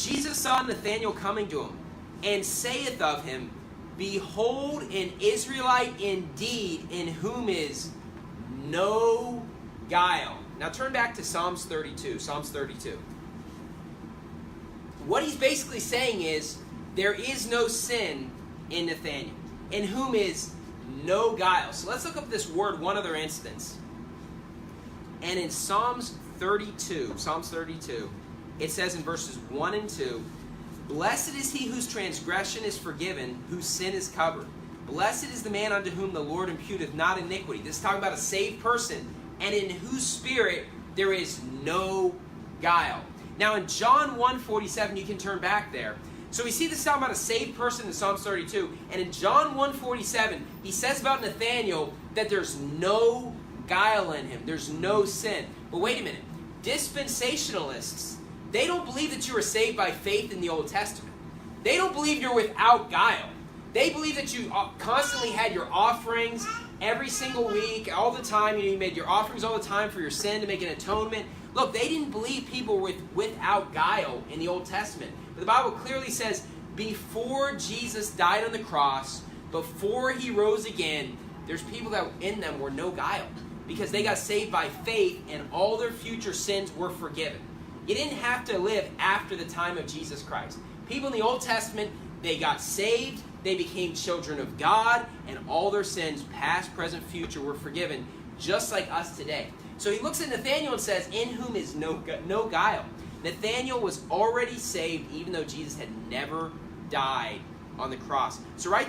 Jesus saw Nathanael coming to him, and saith of him, Behold, an Israelite indeed, in whom is no guile. Now turn back to Psalms 32. Psalms 32. What he's basically saying is, there is no sin in Nathanael, in whom is no guile. So let's look up this word one other instance. And in Psalms 32, it says in verses 1 and 2, Blessed is he whose transgression is forgiven, whose sin is covered. Blessed is the man unto whom the Lord imputeth not iniquity. This is talking about a saved person, and in whose spirit there is no guile. Now in John 1:47, you can turn back there. So we see this talking about a saved person in Psalms 32, and in John 1:47, he says about Nathanael that there's no guile in him. There's no sin. But wait a minute. Dispensationalists, they don't believe that you are saved by faith in the Old Testament. They don't believe you're without guile. They believe that you constantly had your offerings every single week, all the time. You made your offerings all the time for your sin to make an atonement. Look, they didn't believe people were without guile in the Old Testament. But the Bible clearly says, before Jesus died on the cross, before he rose again, there's people that in them were no guile, because they got saved by faith and all their future sins were forgiven. You didn't have to live after the time of Jesus Christ. People in the Old Testament, they got saved, they became children of God, and all their sins, past, present, future, were forgiven, just like us today. So he looks at Nathanael and says, in whom is no guile. Nathanael was already saved, even though Jesus had never died on the cross. So right